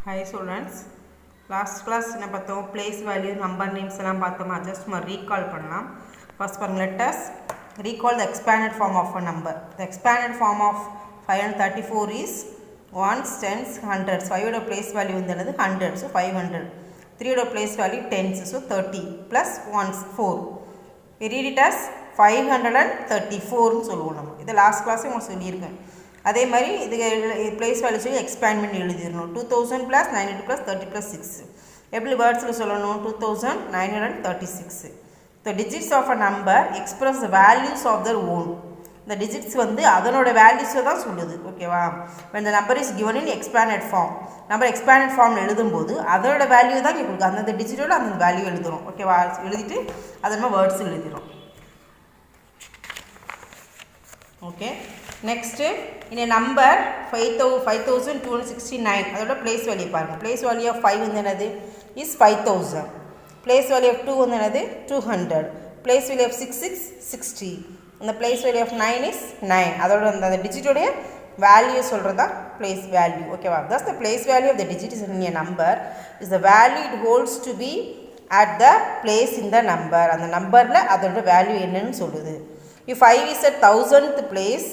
Hi students, last class என்ன பார்த்தோம் place value number names எல்லாம் பார்த்தோமா just recall பண்ணலாம். First let us recall the expanded form of a number. The expanded form of 534 is ones, tens, hundreds. 5 ஓட place value வந்து hundreds, so 500. 3 ஓட place value tens, so 30 plus ones 4. We read it as 534 சொல்லுவோம் நம்ம. இது last class உங்களுக்கு சொல்லியிருக்கேன். அதே மாதிரி இதுக்கு place value சொல்லி expand பண்ணி எழுதிடணும். 2000 plus 900 plus 30 plus 6. எப்படி வேர்ட்ஸில் சொல்லணும்? 2936. The digits of a number express the values of their own. இந்த digits வந்து அதனோட வேல்யூஸை தான் சொல்லுது. ஓகேவா? when the number is given in expanded form. Number expanded form எழுதும்போது அதோட வேல்யூ தான் இங்கே கொடுக்கும். அந்த டிஜிட்டோட அந்த வேல்யூ எழுதுறோம். ஓகேவா? எழுதிட்டு அதை நம்ம வேர்ட்ஸ் எழுதிடும். Okay, next in a number 5269 அதோட place value பாருங்கள். place value of 5 வந்து என்னது is 5000. place value of 2 வந்து என்னது 200. place value of 6 is 60. அந்த place value of 9 is 9. அதோட அந்த டிஜிட்டோடைய வேல்யூ சொல்கிறதா place value. ஓகேவா? thus the place value of the digit is in a number is the value it holds to be at the place in the number. அந்த நம்பரில் அதோட value என்னன்னு சொல்லுது. if 5 is at 1000th place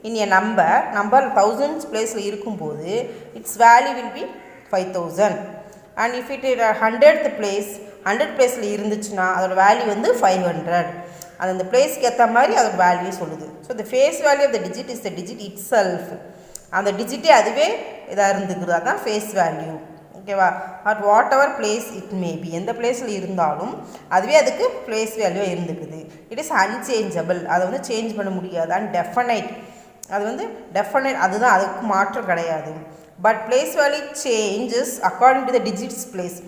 in a number 1000th placeல இருக்கும்போது its value will be 5000. and if it is 100th place 100 placeல இருந்துச்சுன்னா அதோட value வந்து 500. அந்த பிளேஸ்க்கு ஏற்ற மாதிரி அதோட வேல்யூ சொல்லுது. So the face value of the digit is the digit itself. அந்த டிஜிட்டே அதுவே இதாக இருந்துக்குது, அதுதான் ஃபேஸ் வேல்யூ. ஓகேவா? At what ever place it maybe, எந்த பிளேஸில் இருந்தாலும் அதுவே அதுக்கு பிளேஸ் வேல்யூவாக இருந்துக்குது. இட் இஸ் அன்சேஞ்சபிள், அதை வந்து சேஞ்ச் பண்ண முடியாது. அண்ட் டெஃபனைட், அது வந்து டெஃபனைட், அதுதான், அதுக்கு மாற்றம் கிடையாது. But place value changes according to the digits place.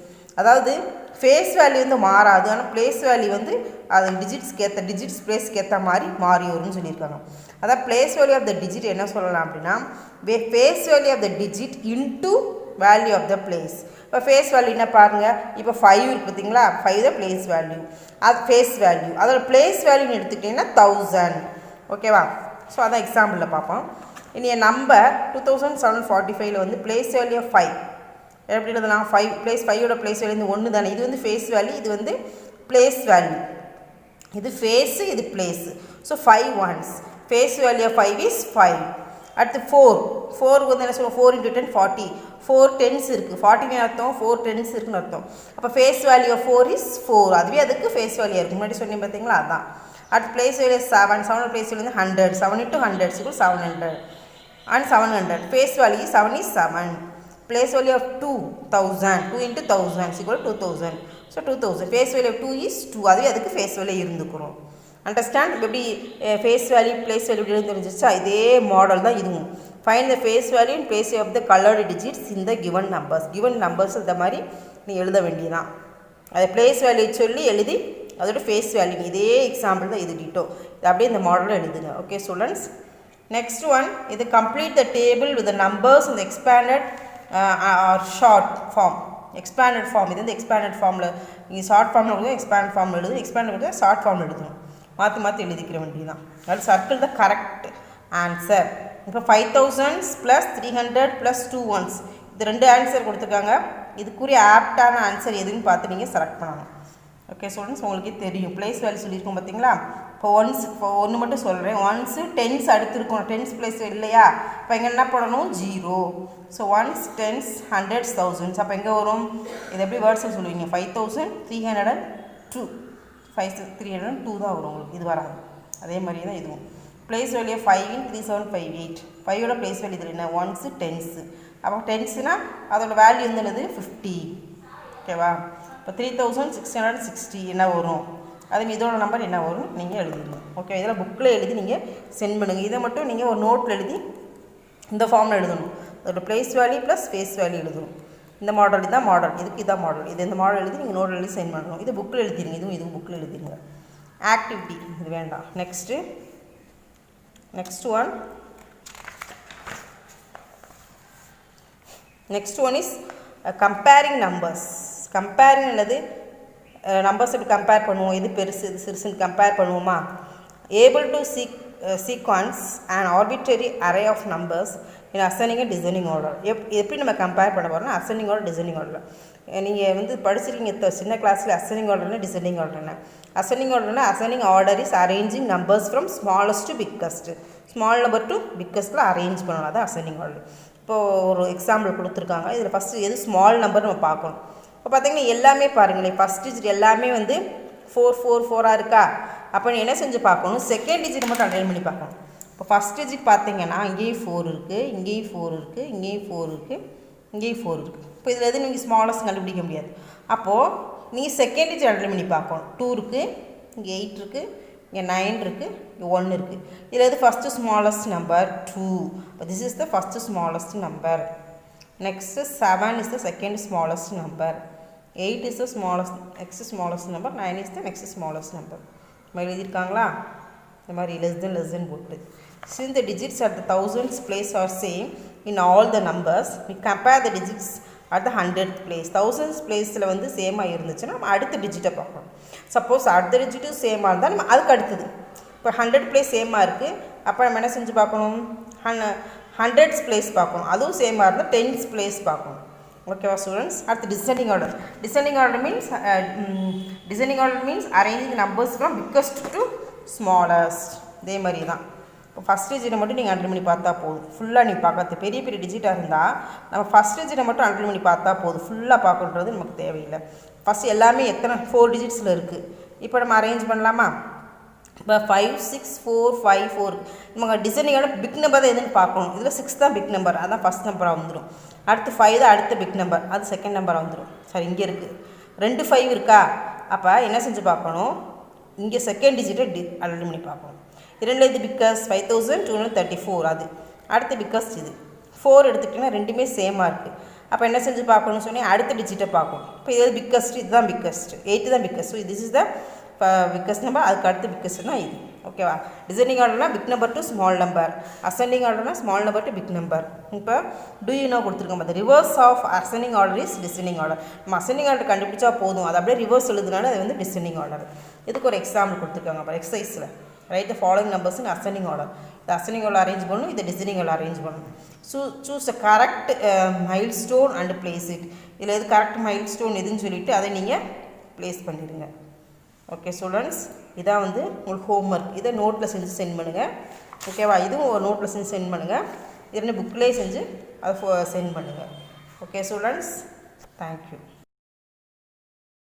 அதாவது ஃபேஸ் வேல்யூ வந்து மாறாது, ஆனால் பிளேஸ் வேல்யூ வந்து அது டிஜிட்ஸ்க்கு ஏற்ற டிஜிட்ஸ் பிளேஸ்க்கு ஏற்ற மாதிரி மாறி வரும்னு சொல்லியிருக்காங்க. அதான் place value of the digit என்ன சொல்லலாம் அப்படின்னா face value of the digit into value of the place. இப்போ ஃபேஸ் வேல்யூ என்ன பாருங்கள், இப்போ 5 இருக்குது பார்த்தீங்களா, 5 தான் பிளேஸ் வேல்யூ, அது ஃபேஸ் வேல்யூ. அதோட பிளேஸ் வேல்யூன்னு எடுத்துக்கிட்டிங்கன்னா 1000. ஓகேவா? ஸோ அதான் எக்ஸாம்பிளில் பார்ப்போம். இனி நம்பர் 2745 வந்து பிளேஸ் வேல்யூ ஆஃப் 5 எப்படி எழுதலாம்? 5 பிளேஸ் 5ஓட பிளேஸ் வேல்யூ வந்து 1 தானே. இது வந்து ஃபேஸ் வேல்யூ, இது வந்து பிளேஸ் வேல்யூ. இது ஃபேஸு, இது place. So 5 ones. Face value of 5 is 5. அடுத்து 4 வந்து என்ன சொல்லுவோம்? 4 × 10 40. 4 tens இருக்குது, 40 அர்த்தம் 4 tens இருக்குன்னு அர்த்தம். அப்போ ஃபேஸ் வேல்யூ ஆஃப் 4 இஸ் 4. அதுவே அதுக்கு ஃபேஸ் வேல்யூ இருக்குது, முன்னாடி சொன்னீங்க பார்த்தீங்களா, அதுதான். அடுத்து பிளேஸ் வேல்யூ 7. 7 பிளேஸ் வேல்யூ வந்து 100. 7 × 100 = 700. And 700 face value 7 is 7. place value of 2000, 2 × 1000 = 2000. so 2000 face value of 2 is 2. அதுவே அதுக்கு face value இருந்துக்கிறோம். அண்டர்ஸ்டாண்ட்? எப்படி face value place value எப்படி தெரிஞ்சிச்சா, இதே மாடல் தான் இதுவும். Find the face value and place of the colored digits in the given numbers இந்த மாதிரி நீ எழுத வேண்டியதான். அதை place value சொல்லி எழுதி அதோட face value, இதே எக்ஸாம்பிள் தான் இது டிட்டோ. இது அப்படியே இந்த மாடலில் எழுதுங்க. ஓகே ஸ்டூடெண்ட்ஸ், நெக்ஸ்ட் ஒன் இது complete the table with the numbers in the expanded or short form. expanded form, இது வந்து expanded formல நீங்கள் ஷார்ட் ஃபார்மில் எழுதும், expanded ஃபார்ம் எழுதும், expanded ஷார்ட் ஃபார்ம் எழுதணும், மாற்றி எழுதிக்கிற வேண்டியதான். அது சர்க்கிள் தான் கரெக்ட் ஆன்சர். இப்போ 5000 + 300 + 2 ones, இது 2 ஆன்சர் கொடுத்துருக்காங்க. இதுக்குரிய ஆப்டான ஆன்சர் எதுன்னு பார்த்து நீங்கள் செலக்ட் பண்ணணும். ஓகே ஸ்டூடெண்ட்ஸ், உங்களுக்கே தெரியும் பிளேஸ் வேல்யூ சொல்லியிருக்கோம் பார்த்தீங்களா. இப்போ ஒன்று மட்டும் சொல்கிறேன். ஒன்ஸு டென்ஸ் அடுத்து இருக்கும், டென்ஸ் பிளேஸ் இல்லையா, இப்போ இங்கே என்ன பண்ணணும்? 0. So ones, tens, hundreds, thousands. அப்போ எங்கே வரும்? இது எப்படி வேர்ட்ஸில் சொல்லுவீங்க? 5302. 5302 தான் வரும் உங்களுக்கு, இது வராது. அதே மாதிரி தான் இதுவும். Place value 5 × 3758. 5ஓட பிளேஸ் வேல்யூ இதில் என்ன? Once, tens. அப்போ டென்ஸுனால் அதோட வேல்யூ வந்து என்னது? 50. ஓகேவா? இப்போ 3660 என்ன வரும்? அது இதோட நம்பர் என்ன வரும் நீங்கள் எழுதிடுங்க. ஓகே, இதெல்லாம் புக்கில் எழுதி நீங்கள் சென்ட் பண்ணுங்கள். இதை மட்டும் நீங்கள் ஒரு நோட்டில் எழுதி இந்த ஃபார்மில் எழுதணும். அதோட place value plus face value எழுதணும். இந்த மாடல் இதுதான் மாடல், இதுக்கு இதான் மாடல். இது இந்த மாடல் எழுதி நீங்கள் நோட்டில் எழுதி சென்ட் பண்ணணும். இது புக்கில் எழுதிடுங்க, இதுவும் புக்கில் எழுதிடுங்க. ஆக்டிவிட்டி இது வேண்டாம். Next one is comparing numbers. Comparing அல்லது நம்பர்ஸ் எப்படி கம்பேர் பண்ணுவோம்? இது பெருசு, இது சிறுசுன்னு கம்பேர் பண்ணுவோமா? Able to see sequence an arbitrary array of numbers in ascending and descending order. எப்படி நம்ம கம்பேர் பண்ண போகிறோம்னா ascending order descending order. நீங்கள் வந்து படிச்சிருக்கீங்க சின்ன கிளாஸில் ascending order descending order. ascending order ascending order is arranging numbers from smallest to biggest. small number to biggest arrange பண்ணணும், அதான் ascending order. இப்போது ஒரு எக்ஸாம்பிள் கொடுத்துருக்காங்க. இதில் ஃபஸ்ட்டு எது ஸ்மால் நம்பர் நம்ம பார்க்கணும். இப்போ பார்த்தீங்கன்னா எல்லாமே பாருங்களேன், ஃபஸ்ட் டிஜிட் எல்லாமே வந்து 4 4 4 இருக்கா. அப்போ நீ என்ன செஞ்சு பார்க்கணும், செகண்ட் டிஜிட் மட்டும் அட்டைன் பண்ணி பார்க்கணும். இப்போ ஃபஸ்ட் டிஜிட் பார்த்தீங்கன்னா இங்கேயும் 4 இருக்குது, இங்கேயும் 4 இருக்குது, இங்கேயும் 4 இருக்குது, இங்கேயும் 4 இருக்குது. இப்போ இதில் எது நீங்கள் ஸ்மாலஸ்ட் கண்டுபிடிக்க முடியாது. அப்போது நீ செகண்ட் டிஜிட் அட்டைன் பண்ணி பார்க்கணும். 2 இருக்குது, இங்கே 8 இருக்குது, இங்கே 9 இருக்குது, இங்கே 1 இருக்குது. இதில் எது ஃபஸ்ட்டு ஸ்மாலஸ்ட் நம்பர் 2. இப்போ this is the first smallest number. Next 7 is the second smallest number. 8 is the next smallest number. 9 is the next smallest number. மாதிரி எழுதியிருக்காங்களா? இந்த மாதிரி less than போட்டு. Since the digits at the thousands place are same in all the numbers, we compare the digits at the 100th place. thousands placeல வந்து சேமாக இருந்துச்சுன்னா நம்ம அடுத்த டிஜிட்டை பார்க்கணும். சப்போஸ் அடுத்த டிஜிட்டும் சேமாக இருந்தால் நம்ம அதுக்கு அடுத்தது. இப்போ 100 place சேமாக இருக்குது, அப்போ நம்ம என்ன செஞ்சு பார்க்கணும், 100th place பார்க்கணும். அதுவும் சேமாக இருந்தால் 10th place பார்க்கணும். ஓகேவா ஸ்டூடெண்ட்ஸ்? அடுத்து descending order. Descending order means arranging numbers from biggest to smallest. இதே மாதிரி தான். இப்போ ஃபஸ்ட் டிஜிட்டை மட்டும் நீங்கள் அட்டன் பண்ணி பார்த்தா போதும். ஃபுல்லாக நீ பார்க்காது, பெரிய பெரிய டிஜிட்டாக இருந்தால் நம்ம ஃபஸ்ட் டிஜிட்டை மட்டும் அட்டன் பண்ணி பார்த்தா போதும். ஃபுல்லாக பார்க்கணுன்றது நமக்கு தேவையில்லை. ஃபஸ்ட்டு எல்லாமே எத்தனை 4 டிஜிட்ஸில் இருக்குது. இப்போ நம்ம அரேஞ்ச் பண்ணலாமா? இப்போ 5 6 4 5 4 நம்ம டிசைனிங்கோட பிக் நம்பர் தான் எதுன்னு பார்க்கணும். இதில் 6 தான் பிக் நம்பர், அதான் ஃபஸ்ட் நம்பராக வந்துடும். அடுத்து 5 தான் அடுத்த பிக் நம்பர், அது செகண்ட் நம்பராக வந்துடும். சரி, இங்கே இருக்குது 2 5 இருக்கா. அப்போ என்ன செஞ்சு பார்க்கணும், இங்கே செகண்ட் டிஜிட்டை அட்டன் பண்ணி பார்க்கணும். இரண்டில் இது பிக்கஸ்ட் 5234, அது அடுத்த பிக்கஸ்ட் இது 4 எடுத்துக்கிட்டிங்கன்னா ரெண்டுமே சேமாக இருக்குது. அப்போ என்ன செஞ்சு பார்க்கணும்னு சொன்னால் அடுத்த டிஜிட்டை பார்க்கணும். இப்போ இது பிக்கஸ்ட், இதுதான் பிக்கஸ்ட், 8 தான் biggest. So this is the biggest number. அதுக்கு அடுத்து பிக்கஸ்ட்னா இது. ஓகேவா? டிசைனிங் ஆர்டர்னா big number to small number, ascending ஆர்டர்னா small number to big number. இப்போ டூ யூ நோ கொடுத்துருக்கோம். அந்த reverse of ascending order is descending order. நம்ம அசெண்டிங் ஆர்டர் கண்டுபிடிச்சா போதும், அது அப்படியே ரிவர்ஸ் எழுதுனால அது வந்து டிசெண்டிங் ஆர்டர். இதுக்கு ஒரு எக்ஸாம்பிள் கொடுத்துருக்காங்க. அப்புறம் எக்ஸசைஸில் write the following numbers in ascending order. இந்த அசெண்டிங் ஆர்டர் அரேஞ்ச் பண்ணணும், இதை டிசெண்டிங் ஆர்டர் அரேஞ்ச் பண்ணணும். Choose the correct milestone and place it. இதில் எது கரெக்ட் மைல் ஸ்டோன் எதுன்னு சொல்லிவிட்டு அதை நீங்கள் ப்ளேஸ் பண்ணிடுங்க. ஓகே ஸ்டூடெண்ட்ஸ், இதான் வந்து உங்களுக்கு ஹோம்ஒர்க். இதை நோட்டில் செஞ்சு சென்ட் பண்ணுங்கள். ஓகேவா? இதுவும் ஒரு நோட்டில் செஞ்சு சென்ட் பண்ணுங்கள். இது புக்லேயே செஞ்சு அதை சென்ட் பண்ணுங்கள். Okay students, thank you.